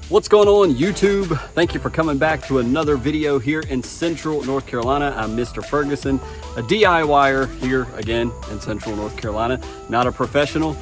What's going on YouTube? Thank you for coming back to another video here in Central North Carolina. I'm Mr. Ferguson, a DIYer here again in Central North Carolina. Not a professional,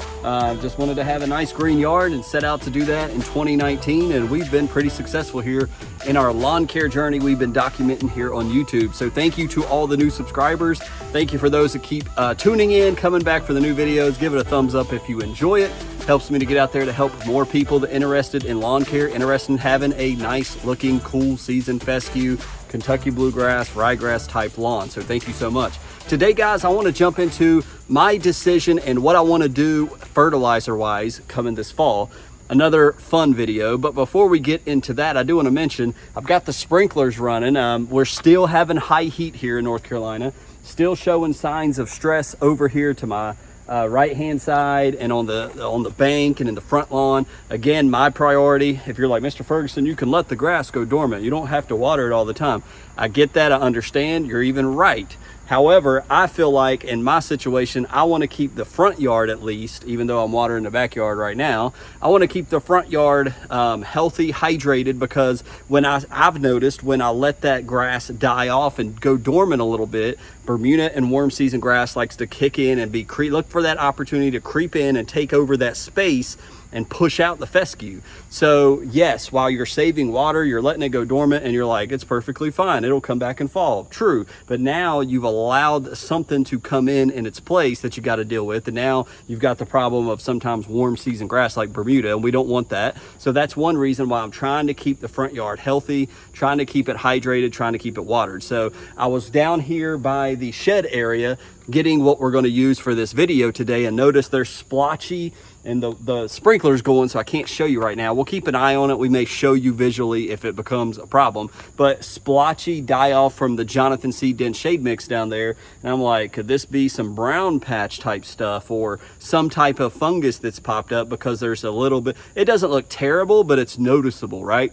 just wanted to have a nice green yard and set out to do that in 2019, and we've been pretty successful here in our lawn care journey we've been documenting here on YouTube. So thank you to all the new subscribers. Thank you for those that keep tuning in, coming back for the new videos. Give it a thumbs up if you enjoy it. Helps me to get out there to help more people that are interested in lawn care, interested in having a nice looking, cool season fescue, Kentucky bluegrass, ryegrass type lawn. So thank you so much. Today, guys, I want to jump into my decision and what I want to do fertilizer wise coming this fall. Another fun video, but before we get into that, I do want to mention I've got the sprinklers running. We're still having high heat here in North Carolina, still showing signs of stress over here to my right hand side and on the bank and in the front lawn. Again, my priority, if you're like Mr. Ferguson, you can let the grass go dormant, you don't have to water it all the time. I get that, I understand, you're even right. However, I feel like in my situation, I want to keep the front yard, at least, even though I'm watering the backyard right now, I want to keep the front yard healthy, hydrated, because when I've noticed when I let that grass die off and go dormant a little bit, Bermuda and warm season grass likes to kick in and look for that opportunity to creep in and take over that space and push out the fescue. So yes, while you're saving water, you're letting it go dormant and you're like, it's perfectly fine, it'll come back in fall. True, but now you've allowed something to come in its place that you got to deal with, and now you've got the problem of sometimes warm season grass like Bermuda, and we don't want that. So that's one reason why I'm trying to keep the front yard healthy, trying to keep it hydrated, trying to keep it watered. So I was down here by the shed area getting what we're going to use for this video today, and notice they're splotchy and the sprinklers going, so I can't show you right now. We'll keep an eye on it. We may show you visually if it becomes a problem, but splotchy die off from the Jonathan Seed Den shade mix down there. And I'm like, could this be some brown patch type stuff or some type of fungus that's popped up? Because there's a little bit, it doesn't look terrible, but it's noticeable, right?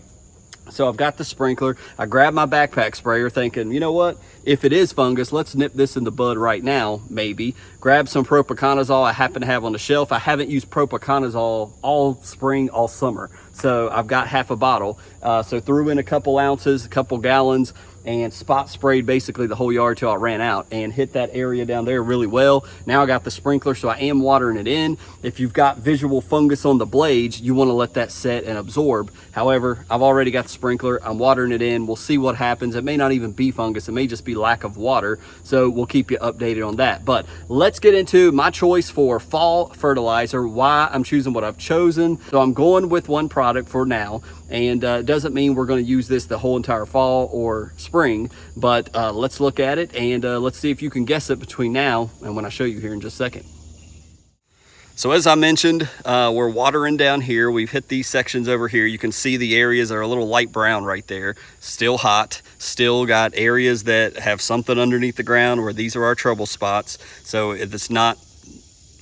So I've got the sprinkler. I grabbed my backpack sprayer thinking, you know what? If it is fungus, let's nip this in the bud right now, maybe. Grab some propiconazole I happen to have on the shelf. I haven't used propiconazole all spring, all summer. So I've got half a bottle. So threw in a couple ounces, a couple gallons, and spot sprayed basically the whole yard till I ran out and hit that area down there really well. Now I got the sprinkler, so I am watering it in. If you've got visual fungus on the blades, you want to let that set and absorb. However, I've already got the sprinkler, I'm watering it in. We'll see what happens. It may not even be fungus, it may just be lack of water. So we'll keep you updated on that. But let's get into my choice for fall fertilizer, why I'm choosing what I've chosen. So I'm going with one product for now, and it doesn't mean we're going to use this the whole entire fall or spring, but let's look at it and let's see if you can guess it between now and when I show you here in just a second. So as I mentioned, we're watering down here. We've hit these sections over here. You can see the areas are a little light brown right there. Still hot, still got areas that have something underneath the ground where these are our trouble spots. So it's not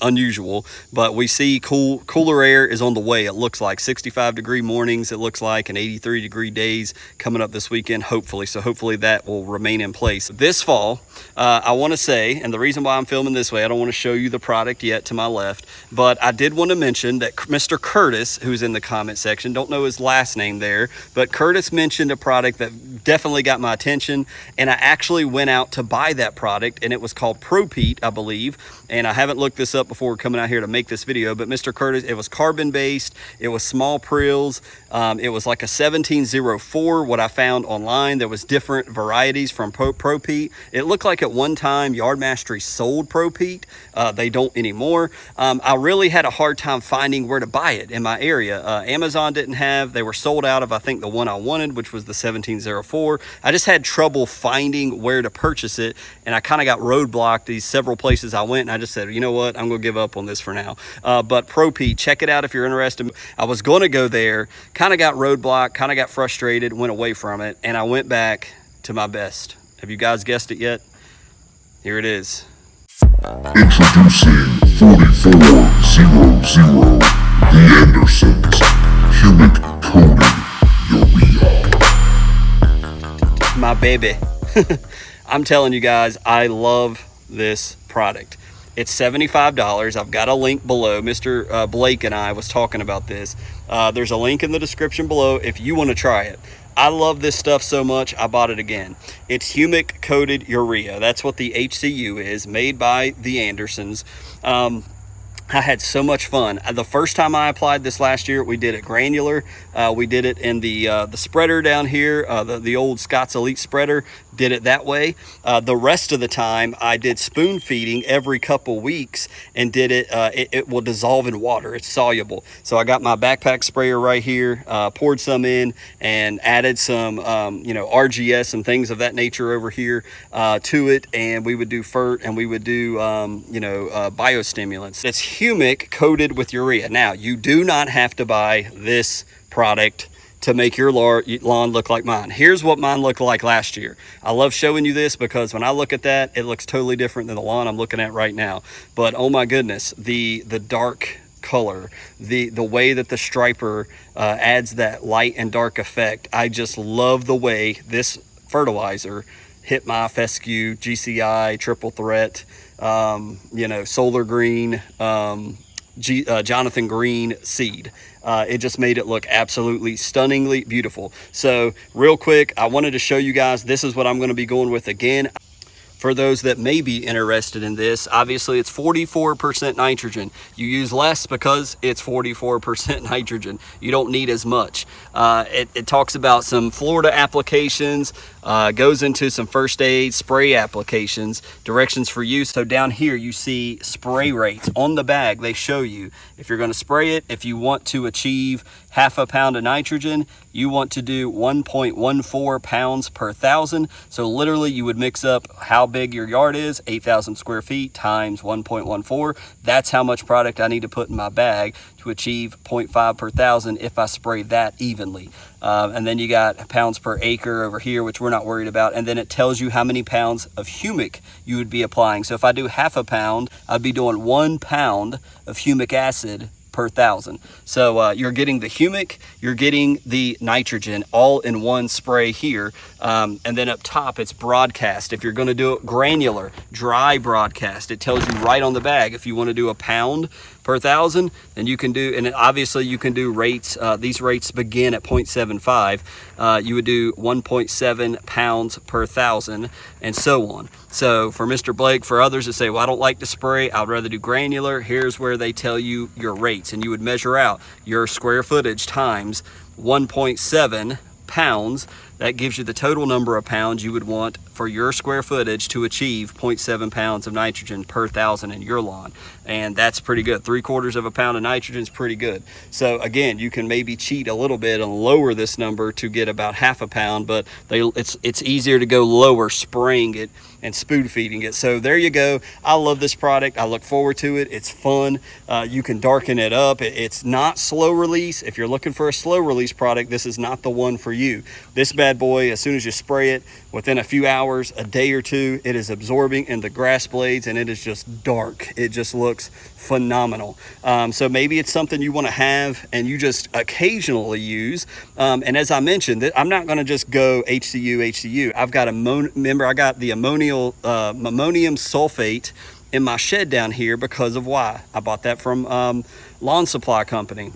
unusual, but we see cooler air is on the way. It looks like 65-degree mornings, it looks like, and 83-degree days coming up this weekend, hopefully. So hopefully that will remain in place this fall. I want to say, and the reason why I'm filming this way, I don't want to show you the product yet to my left, but I did want to mention that Mr. Curtis, who's in the comment section, don't know his last name there, but Curtis mentioned a product that definitely got my attention, and I actually went out to buy that product, and it was called Propete, I believe, and I haven't looked this up before coming out here to make this video, but Mr. Curtis, it was carbon based, it was small prills, it was like a 1704, what I found online. There was different varieties from Propete. It looked like at one time Yard Mastery sold Propete. They don't anymore. I really had a hard time finding where to buy it in my area. Amazon didn't have, they were sold out of, I think, the one I wanted, which was the 1704. I just had trouble finding where to purchase it, and I kind of got roadblocked these several places I went, and I just said, you know what, I'm gonna give up on this for now. But Propete, check it out if you're interested. I was gonna go there, kind of got roadblocked, kind of got frustrated, went away from it, and I went back to my best. Have you guys guessed it yet? Here it is. Introducing 4400, the Andersons, humic coated urea. My baby. I'm telling you guys, I love this product. It's $75. I've got a link below. Mr. Blake and I was talking about this. There's a link in the description below if you want to try it. I love this stuff so much, I bought it again. It's humic coated urea. That's what the HCU is, made by the Andersons. I had so much fun. The first time I applied this last year, we did it granular. We did it in the spreader down here, the old Scott's Elite spreader, did it that way. The rest of the time, I did spoon feeding every couple weeks and did it, it will dissolve in water. It's soluble. So I got my backpack sprayer right here, poured some in and added some, RGS and things of that nature over here to it. And we would do FERT and we would do, biostimulants. It's humic coated with urea. Now, you do not have to buy this product to make your lawn look like mine. Here's what mine looked like last year. I love showing you this because when I look at that, it looks totally different than the lawn I'm looking at right now. But oh my goodness, the dark color, the way that the striper adds that light and dark effect. I just love the way this fertilizer hit my fescue, GCI, triple threat, solar green, Jonathan Green seed. It just made it look absolutely stunningly beautiful. So real quick, I wanted to show you guys, this is what I'm going to be going with again. For those that may be interested in this, obviously it's 44% nitrogen. You use less because it's 44% nitrogen. You don't need as much. It talks about some Florida applications, goes into some first aid spray applications, directions for use. So down here you see spray rates on the bag. They show you if you're going to spray it, if you want to achieve half a pound of nitrogen, you want to do 1.14 pounds per 1,000. So literally you would mix up how big your yard is, 8,000 square feet times 1.14. That's how much product I need to put in my bag to achieve 0.5 per 1,000 if I spray that evenly. And then you got pounds per acre over here, which we're not worried about. And then it tells you how many pounds of humic you would be applying. So if I do half a pound, I'd be doing 1 pound of humic acid per 1,000. So you're getting the humic, you're getting the nitrogen all in one spray here. And then up top, it's broadcast. If you're going to do it granular, dry broadcast, it tells you right on the bag. If you want to do a pound per 1,000, then you can do, and obviously you can do rates. These rates begin at 0.75. You would do 1.7 pounds per 1,000 and so on. So for Mr. Blake, for others that say, well, I don't like to spray, I'd rather do granular, here's where they tell you your rates. And you would measure out your square footage times 1.7 pounds. That gives you the total number of pounds you would want for your square footage to achieve 0.7 pounds of nitrogen per 1,000 in your lawn. And that's pretty good. 3/4 of a pound of nitrogen is pretty good. So again, you can maybe cheat a little bit and lower this number to get about half a pound, but it's easier to go lower spraying it and spoon feeding it. So there you go. I love this product. I look forward to it. It's fun. You can darken it up. It's not slow release. If you're looking for a slow release product, this is not the one for you. This bad boy, as soon as you spray it, within a few hours, a day or two, it is absorbing in the grass blades and it is just dark. It just looks phenomenal. So maybe it's something you want to have and you just occasionally use. And as I mentioned, I'm not going to just go HCU. I've got I got the ammonium sulfate in my shed down here because of why. I bought that from Lawn Supply Company,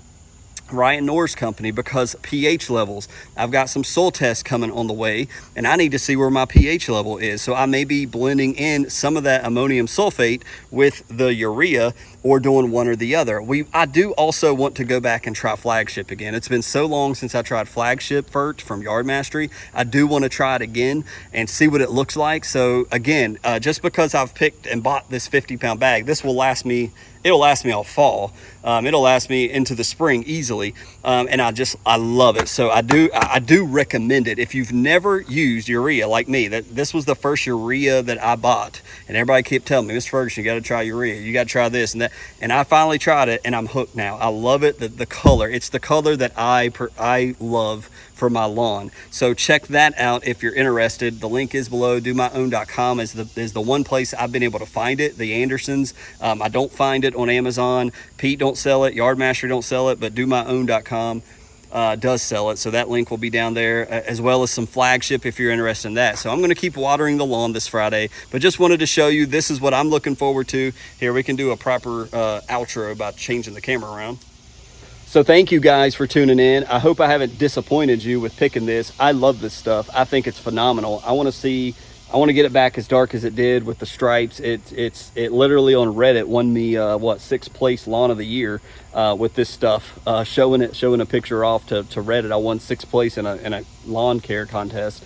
Ryan Nor's company, because pH levels. I've got some soil tests coming on the way and I need to see where my pH level is. So I may be blending in some of that ammonium sulfate with the urea or doing one or the other. I do also want to go back and try Flagship again. It's been so long since I tried Flagship FERT from Yard Mastery. I do want to try it again and see what it looks like. So again, just because I've picked and bought this 50-pound bag, this will last me, it'll last me all fall. It'll last me into the spring easily. And I love it. So I do recommend it. If you've never used urea like me, this was the first urea that I bought. And everybody kept telling me, Mr. Ferguson, you got to try urea. You got to try this and that. And I finally tried it and I'm hooked now. I love it. The color, it's the color that I love for my lawn. So check that out if you're interested. The link is below. DoMyOwn.com is the one place I've been able to find it. The Andersons. I don't find it on Amazon. Pete don't sell it. Yard Mastery don't sell it, but DoMyOwn.com does sell it. So that link will be down there, as well as some Flagship if you're interested in that. So I'm going to keep watering the lawn this Friday, but just wanted to show you this is what I'm looking forward to. Here we can do a proper outro about changing the camera around. So thank you guys for tuning in. I hope I haven't disappointed you with picking this. I love this stuff. I think it's phenomenal. I want to get it back as dark as it did with the stripes. It literally on Reddit won me what, 6th place lawn of the year with this stuff. Showing a picture off to Reddit. I won 6th place in a lawn care contest.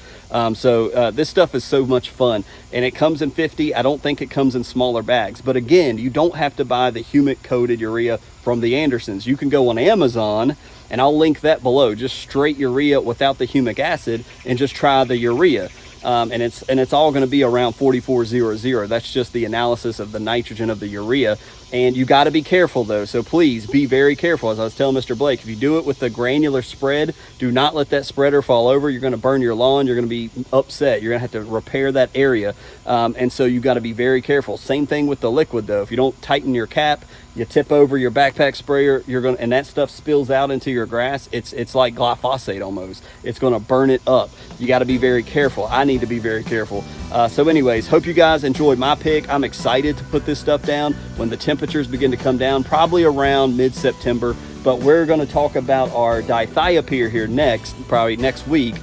So this stuff is so much fun, and it comes in 50. I don't think it comes in smaller bags, but again, you don't have to buy the humic coated urea from the Andersons. You can go on Amazon, and I'll link that below, just straight urea without the humic acid, and just try the urea. And it's all going to be around 4400. That's just the analysis of the nitrogen of the urea. And you got to be careful though, so please be very careful. As I was telling Mr. Blake, if you do it with the granular spread, do not let that spreader fall over. You're going to burn your lawn. You're going to be upset. You're going to have to repair that area, and so you got to be very careful. Same thing with the liquid though. If you don't tighten your cap, you tip over your backpack sprayer, and that stuff spills out into your grass. It's like glyphosate almost. It's going to burn it up. You got to be very careful. I need to be very careful. So anyways, hope you guys enjoyed my pick. I'm excited to put this stuff down when the temperatures begin to come down, probably around mid-September. But we're going to talk about our dithiopyr here next, probably next week.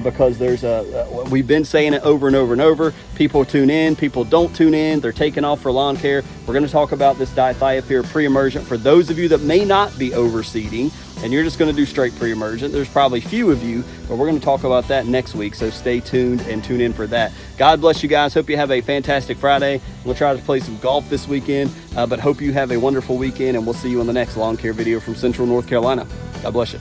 Because there's we've been saying it over and over and over. People tune in, people don't tune in. They're taking off for lawn care. We're going to talk about this dithiopyr pre-emergent for those of you that may not be overseeding and you're just going to do straight pre-emergent. There's probably few of you, but we're going to talk about that next week. So stay tuned and tune in for that. God bless you guys. Hope you have a fantastic Friday. We'll try to play some golf this weekend, but hope you have a wonderful weekend, and we'll see you on the next lawn care video from Central North Carolina. God bless you.